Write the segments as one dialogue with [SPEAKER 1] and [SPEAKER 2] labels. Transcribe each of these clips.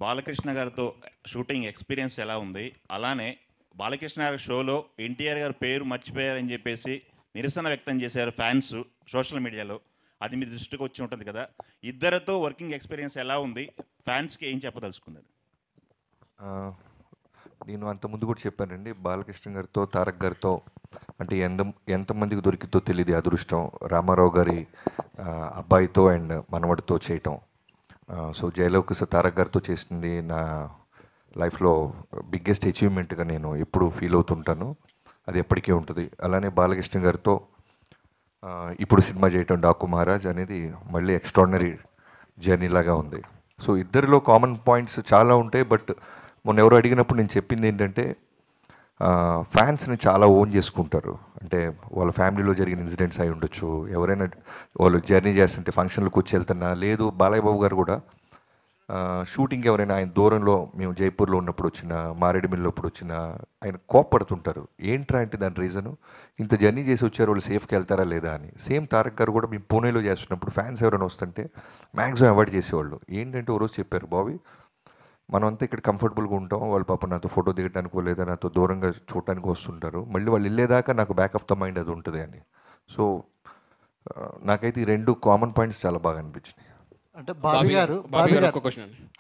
[SPEAKER 1] బాలకృష్ణ గారితో shooting experience ఎలా ఉంది? అలానే బాలకృష్ణ గారి షోలో ఎన్టీఆర్ గారి పేరు మర్చిపోయారని చెప్పేసి నిరసన వ్యక్తం చేశారు ఫ్యాన్స్ సోషల్ మీడియాలో. అది మీ దృష్టికి వచ్చి ఉంటుంది కదా. ఇద్దరితో వర్కింగ్ ఎక్స్పీరియన్స్ ఎలా ఉంది? ఫ్యాన్స్కి ఏం చెప్పదలుచుకున్నారు?
[SPEAKER 2] నేను అంతకుముందు కూడా చెప్పానండి, బాలకృష్ణ గారితో తారక్ గారితో అంటే ఎంతమందికి దొరికితో తెలియదు అదృష్టం రామారావు గారి అబ్బాయితో అండ్ మనవడితో చేయటం. సో జయలవకుశ తారక్ గారితో చేసింది నా లైఫ్లో బిగ్గెస్ట్ అచీవ్మెంట్గా నేను ఎప్పుడు ఫీల్ అవుతుంటాను. అది ఎప్పటికీ ఉంటుంది. అలానే బాలకృష్ణ గారితో ఇప్పుడు సినిమా చేయటం డాకు మహారాజ్ అనేది మళ్ళీ ఎక్స్ట్రాడినరీ జర్నీ లాగా ఉంది. సో ఇద్దరిలో కామన్ పాయింట్స్ చాలా ఉంటాయి. బట్ మొన్న ఎవరు అడిగినప్పుడు నేను చెప్పింది ఏంటంటే, ఫ్యాన్స్ని చాలా ఓన్ చేసుకుంటారు. అంటే వాళ్ళ ఫ్యామిలీలో జరిగిన ఇన్సిడెంట్స్ అయి ఉండొచ్చు, ఎవరైనా వాళ్ళు జర్నీ చేస్తుంటే ఫంక్షన్లకు వచ్చి వెళ్తున్నా, లేదు బాలయ్య బాబు గారు కూడా షూటింగ్ ఎవరైనా ఆయన దూరంలో మేము జైపూర్లో ఉన్నప్పుడు వచ్చిన, మారేడుమిల్లి అప్పుడు వచ్చిన ఆయన కోప్పడుతుంటారు. ఏంట్రా అంటే దాని రీజను, ఇంత జర్నీ చేసి వచ్చారు వాళ్ళు సేఫ్కి వెళ్తారా లేదా అని. సేమ్ తారక్ గారు కూడా మేము పూణేలో చేస్తున్నప్పుడు ఫ్యాన్స్ ఎవరైనా వస్తుంటే మ్యాక్సిమం అవాయిడ్ చేసేవాళ్ళు. ఏంటంటే ఓ రోజు చెప్పారు, బాబీ మనం అంతా ఇక్కడ కంఫర్టబుల్గా ఉంటాం, వాళ్ళు పాప నాతో ఫోటో దిగడానికో లేదా నాతో దూరంగా చూడటానికి వస్తుంటారు, మళ్ళీ వాళ్ళు వెళ్ళేదాకా నాకు బ్యాక్ ఆఫ్ ద మైండ్ అది ఉంటుంది అని. సో నాకైతే ఈ రెండు కామన్ పాయింట్స్ చాలా బాగా అనిపించినాయి.
[SPEAKER 3] అంటే బాబీ గారు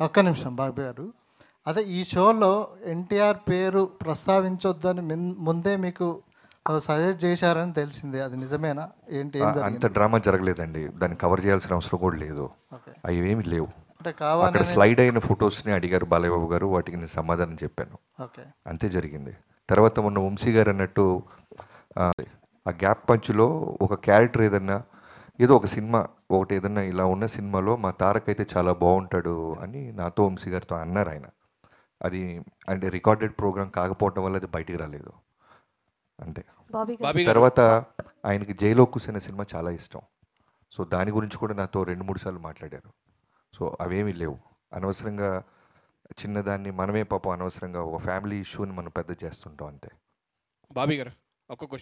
[SPEAKER 3] ఒక్క నిమిషం, బాబీ గారు అదే ఈ షోలో ఎన్టీఆర్ పేరు ప్రస్తావించొద్దని ముందే మీకు సజెస్ట్ చేశారని తెలిసింది, అది నిజమేనా? ఏంటి?
[SPEAKER 2] అంత డ్రామా జరగలేదండి, దాన్ని కవర్ చేయాల్సిన అవసరం కూడా లేదు, అవి ఏమి లేవు. అక్కడ స్లైడ్ అయిన ఫొటోస్ని అడిగారు బాలయ్య బాబు గారు, వాటికి నేను సమాధానం చెప్పాను, అంతే జరిగింది. తర్వాత మొన్న వంశీ గారు అన్నట్టు ఆ గ్యాప్ పంచ్లో ఒక క్యారెక్టర్ ఏదన్నా ఏదో ఒక సినిమా ఒకటి ఏదన్నా ఇలా ఉన్న సినిమాలో మా తారక్ అయితే చాలా బాగుంటాడు అని నాతో వంశీ గారితో అన్నారు ఆయన. అది అంటే రికార్డెడ్ ప్రోగ్రామ్ కాకపోవడం వల్ల అది బయటికి రాలేదు అంతే. తర్వాత ఆయనకి జైలోకుస్ అనే సినిమా చాలా ఇష్టం. సో దాని గురించి కూడా నాతో 2-3 సార్లు మాట్లాడారు. సో అవేమీ లేవు. అనవసరంగా చిన్నదాన్ని మనమే పాపం అనవసరంగా ఒక ఫ్యామిలీ ఇష్యూని మనం పెద్ద చేస్తుంటాం అంతే.
[SPEAKER 4] బాబీ గారు ఒక్క క్వశ్చన్